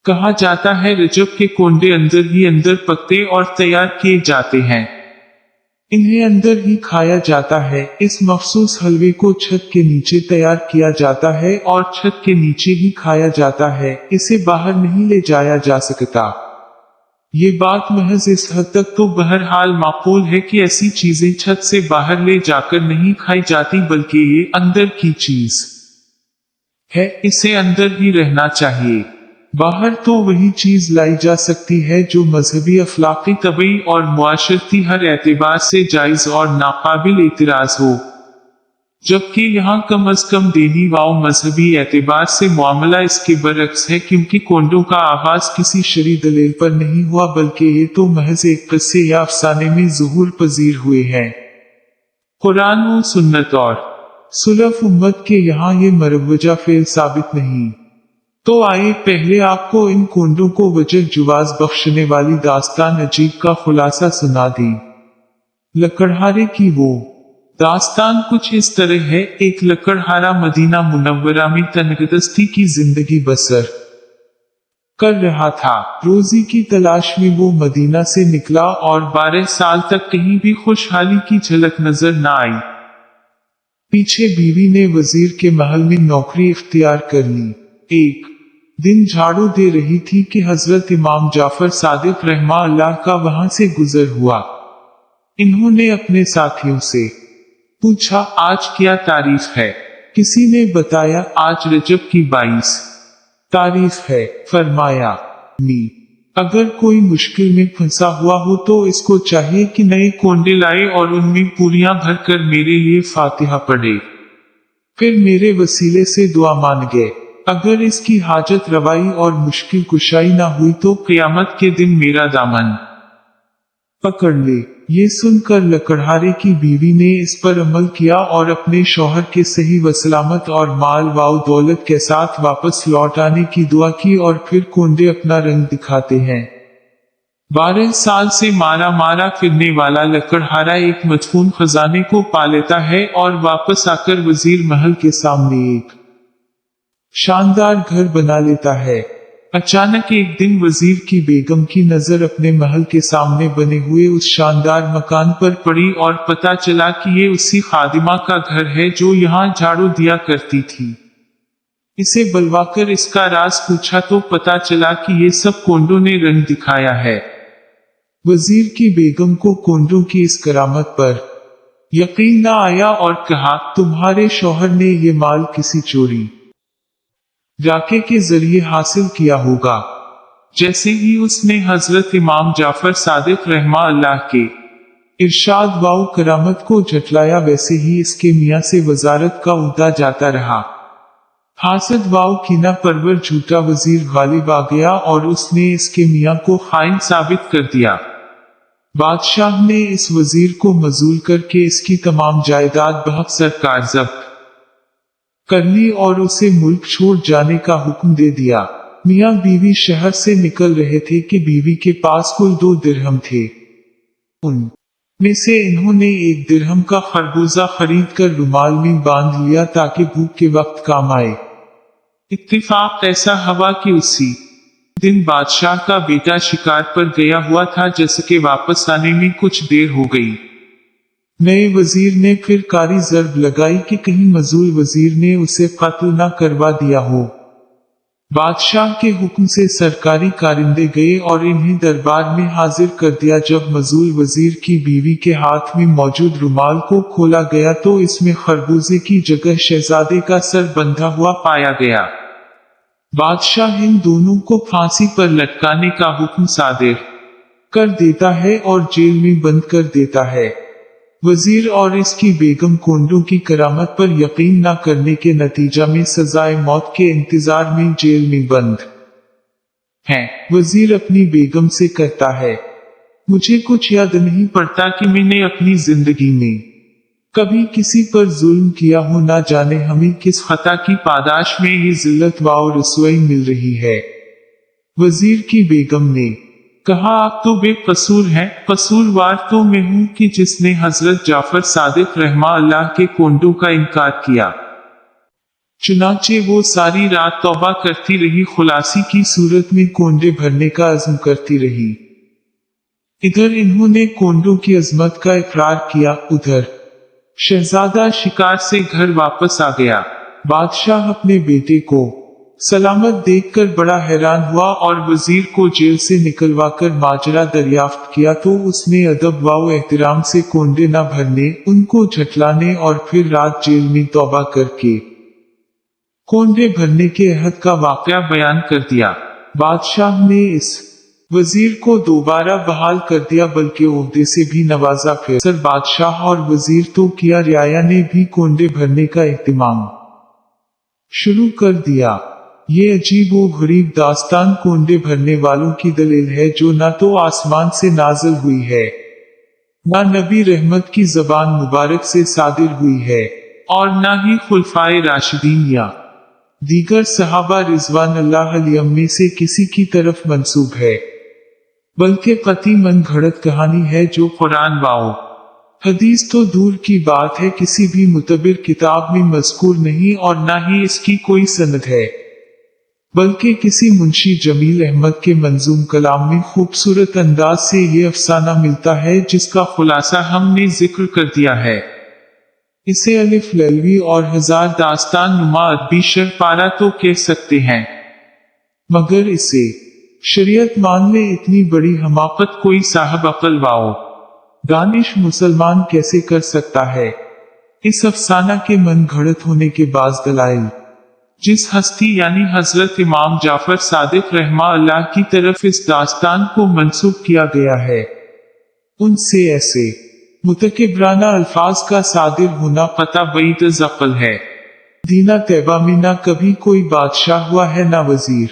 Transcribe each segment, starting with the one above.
कहा जाता है रजब के कोंडे अंदर ही अंदर पकते और तैयार किए जाते हैं। इन्हें अंदर ही खाया जाता है। इस मखसूस हलवे को छत के नीचे तैयार किया जाता है और छत के नीचे ही खाया जाता है। इसे बाहर नहीं ले जाया जा सकता। ये बात महज इस हद तक तो बहरहाल माकूल है कि ऐसी चीजें छत से बाहर ले जाकर नहीं खाई जाती, बल्कि ये अंदर की चीज है, इसे अंदर ही रहना चाहिए। बाहर तो वही चीज लाई जा सकती है जो मजहबी, अखलाकी, तबई और मुआशरती हर एतबार से जायज और नाकाबिल एतराज हो, जबकि यहाँ कम अज कम दीनी व मजहबी एतबार से मामला इसके बरक्स है, क्योंकि कोंडों का आगाज किसी शरई दलील पर नहीं हुआ, बल्कि ये तो महज एक किस्से या अफसाने में ज़ुहूर पजीर हुए हैं। कुरान और सुन्नत और सुलफ उम्मत के यहाँ ये मरवजा फेल साबित नहीं। तो आइए पहले आपको इन कोंडों को वजह जुवाज बख्शने वाली दास्तान अजीब का खुलासा सुना दी। लकड़हारे की वो दास्तान कुछ इस तरह है। एक लकड़हारा मदीना मुनव्वरा में तनगदस्ती की जिंदगी बसर कर रहा था। रोजी की तलाश में वो मदीना से निकला और 12 साल तक कहीं भी खुशहाली की झलक नजर न आई। पीछे बीवी ने वजीर के महल में नौकरी इख्तियार कर ली। एक दिन झाड़ू दे रही थी कि हजरत इमाम जाफर सादिक रहमा अल्लाह का वहां से गुजर हुआ। इन्होंने अपने साथियों से पूछा, आज क्या तारीख है? किसी ने बताया, आज रजब की 22 तारीख है। फरमाया, अगर कोई मुश्किल में फंसा हुआ हो तो इसको चाहिए कि नए कोंडे लाए और उनमें पूरियां भरकर मेरे लिए फातिहा पढ़े, फिर मेरे वसीले से दुआ मान गए। अगर इसकी हाजत रवाई और मुश्किल कुशाई ना हुई तो क़यामत के दिन मेरा दामन पकड़ ले। ये सुनकर लकड़हारे की बीवी ने इस पर अमल किया और अपने शौहर के सही व सलामत और माल व दौलत के साथ वापस लौट आने की दुआ की, और फिर कोंडे अपना रंग दिखाते हैं। 12 साल से मारा मारा फिरने वाला लकड़हारा एक मदफून खजाने को पा लेता है और वापस आकर वजीर महल के सामने एक शानदार घर बना लेता है। अचानक एक दिन वजीर की बेगम की नजर अपने महल के सामने बने हुए उस शानदार मकान पर पड़ी और पता चला कि ये उसी खादिमा का घर है जो यहाँ झाड़ू दिया करती थी। इसे बुलवाकर इसका राज पूछा तो पता चला कि ये सब कोंडों ने रंग दिखाया है। वजीर की बेगम को कोंडों की इस करामत पर यकीन न आया और कहा, तुम्हारे शौहर ने ये माल किसी चोरी डाके के जरिए हासिल किया होगा। जैसे ही उसने हजरत इमाम जाफर सादिक रहमा अल्लाह के इरशाद वाउ करामत को झटलाया, वैसे ही इसके मियाँ से वजारत का उहदा जाता रहा। हासद वाउ कीना परवर झूठा वजीर गालिब आ गया और उसने इसके मियाँ को खाइन साबित कर दिया। बादशाह ने इस वजीर को मजूल करके इसकी तमाम जायदाद बहक सरकार जब्त कर ली और उसे मुल्क छोड़ जाने का हुक्म दे दिया। मियाँ बीवी शहर से निकल रहे थे कि बीवी के पास कुल 2 दिरहम थे। उनमें से इन्होंने 1 दिरहम का खरबूजा खरीद कर रुमाल में बांध लिया ताकि भूख के वक्त काम आए। इत्तिफाक ऐसा हवा कि उसी दिन बादशाह का बेटा शिकार पर गया हुआ था, जिसके वापस आने में कुछ देर हो गई। नए वजीर ने फिर कारी जर्ब लगाई कि कहीं मजूल वजीर ने उसे कत्ल न करवा दिया हो। बादशाह के हुक्म से सरकारी कारिंदे गए और इन्हें दरबार में हाजिर कर दिया। जब मजूल वजीर की बीवी के हाथ में मौजूद रुमाल को खोला गया तो इसमें खरबूजे की जगह शहजादे का सर बंधा हुआ पाया गया। बादशाह इन दोनों को फांसी पर लटकाने का हुक्म सादिर कर देता है और जेल में बंद कर देता है। वजीर और इसकी बेगम कोंडों की करामत पर यकीन न करने के नतीजा में सजाए मौत के इंतजार में जेल में बंद हैं। वजीर अपनी बेगम से कहता है, मुझे कुछ याद नहीं पड़ता कि मैंने अपनी जिंदगी में कभी किसी पर जुल्म किया हो, ना जाने हमें किस खता की पादाश में ये जिल्लत व रसवाई मिल रही है। वजीर की बेगम ने कहा, आप तो बेकसूर हैं, कसूरवार तो मैं हूं कि जिसने हजरत जाफर सादिक रहमा अल्लाह के कोंडों का इनकार किया। चुनाचे वो सारी रात तौबा करती रही, खुलासी की सूरत में कोंडे भरने का अज़्म करती रही। इधर इन्होंने कोंडों की अजमत का इकरार किया, उधर शहजादा शिकार से घर वापस आ गया। बादशाह अपने बेटे को सलामत देखकर बड़ा हैरान हुआ और वजीर को जेल से निकलवाकर माजरा दरियाफ्त किया तो उसने अदब व एहतराम से कोंडे न भरने, उनको झटलाने और फिर रात जेल में तौबा करके कोंडे भरने के अहद का वाकया बयान कर दिया। बादशाह ने इस वजीर को दोबारा बहाल कर दिया, बल्कि ओहदे से भी नवाजा। फिर बादशाह और वजीर तो किया, रियाया ने भी कोंडे भरने का एहतमाम शुरू कर दिया। ये अजीब व गरीब दास्तान कोंडे भरने वालों की दलील है, जो न तो आसमान से नाजिल हुई है, न नबी रहमत की जबान मुबारक से सादिर हुई है, और न ही खुलफाए राशिदीन या दीगर सहाबा रिजवान अल्लाह अलैहिम में से किसी की तरफ मंसूब है, बल्कि कती मन घड़त कहानी है जो कुरान वाओ हदीस तो दूर की बात है किसी भी मुतबिर किताब में मज़कूर नहीं, और न ही इसकी कोई सनद है, बल्कि किसी मुंशी जमील अहमद के मंजूम कलाम में खूबसूरत अंदाज से ये अफसाना मिलता है, जिसका खुलासा हमने जिक्र कर दिया है। इसे अलिफ ललवी और हजार दास्तान नुमा अदबी शरपारा तो कह सकते हैं, मगर इसे शरीयत मान ले इतनी बड़ी हमाकत कोई साहब अकल वाओ दानिश मुसलमान कैसे कर सकता है। इस अफसाना के मन घड़त होने के बाज़ दलाइल जिस हस्ती यानी हजरत इमाम जाफर सादिक रहमा अल्लाह की तरफ इस दास्तान को मंसूब किया गया है, उनसे ऐसे मुतकब्राना अल्फाज का सादिर होना पता बईद अक़ल है। दीना तैबा में ना कभी कोई बादशाह हुआ है ना वजीर,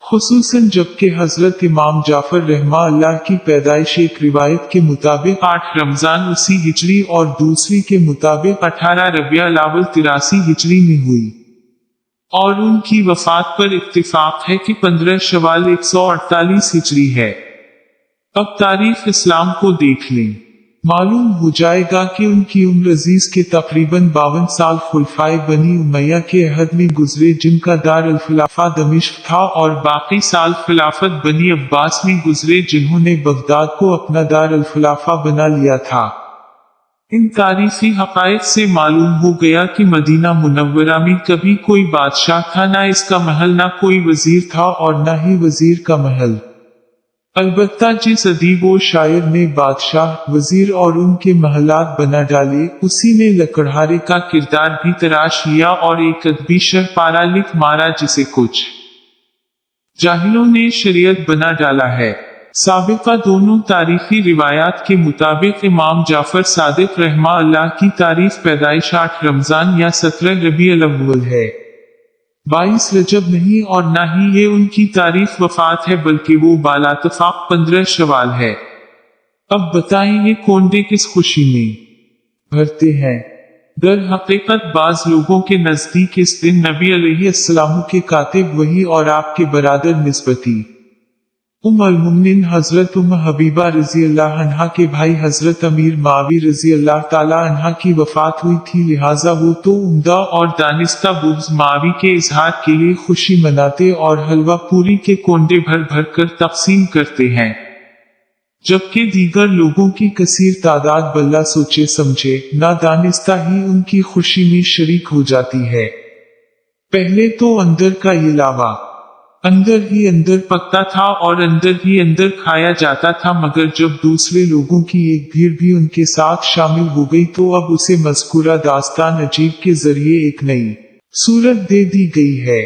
खुसूसन जबकि हजरत इमाम जाफर रहमा अल्लाह की पैदाइश एक रिवायत के मुताबिक 8 रमजान उसी हिजरी और दूसरी के मुताबिक 18 रबिया अव्वल 83 हिजरी में हुई, और उनकी वफात पर इत्तिफाक है कि 15 शवाल 148 हिजरी है। अब तारीख इस्लाम को देख लें, मालूम हो जाएगा कि उनकी उम्र अजीज के तकरीबन 52 साल खुलफाए बनी उमैया के अहद में गुजरे, जिनका दार अल खिलाफा दमिश्क था, और बाकी साल खिलाफत बनी अब्बास में गुजरे, जिन्होंने बगदाद को अपना दार अल खिलाफा बना लिया था। इन तारीखी हक़ाइक़ से मालूम हो गया कि मदीना मुनव्वरा में कभी कोई बादशाह था ना इसका महल, ना कोई वजीर था और ना ही वजीर का महल। अलबत्ता जिस अदीब व शायर ने बादशाह, वजीर और उनके महलात बना डाले, उसी ने लकड़हारे का किरदार भी तराश लिया और एक अदबी शरपारा लिख मारा, जिसे कुछ जाहिलों ने शरीयत बना डाला है। साबिका दोनों तारीखी रिवायात के मुताबिक इमाम जाफर सादिक रहमा अल्लाह की तारीख पैदाइश 8 रमजान या 17 रबीउल अव्वल है, 22 रजब नहीं, और न ही ये उनकी तारीख वफात है, बल्कि वो बालातफाक 15 शवाल है। अब बताएं ये कोंडे किस खुशी में भरते हैं। दर हकीकत बाज लोगों के नजदीक इस दिन नबी अलैहिस्सलाम के कातिब वही और आपके बरादर निस्बती अल-मुमिनीन हजरत हबीबा रजी अल्लाह अन्हा के भाई हजरत अमीर मावी रजी अल्लाह ताला अन्हा की वफात हुई थी, लिहाजा वो तो उम्दा और दानिस्ता बुग़्ज़ मावी के इजहार के लिए खुशी मनाते और हलवा पूरी के कोंडे भर भर कर तकसीम करते हैं, जबकि दीगर लोगों की कसीर तादाद बल्ला सोचे समझे ना दानिस्ता ही उनकी खुशी में शरीक हो जाती है। पहले तो अंदर का ये लावा अंदर ही अंदर पकता था और अंदर ही अंदर खाया जाता था, मगर जब दूसरे लोगों की एक भीड़ भी उनके साथ शामिल हो गई तो अब उसे मज़कूरा दास्तान अजीब के जरिए एक नई सूरत दे दी गई है।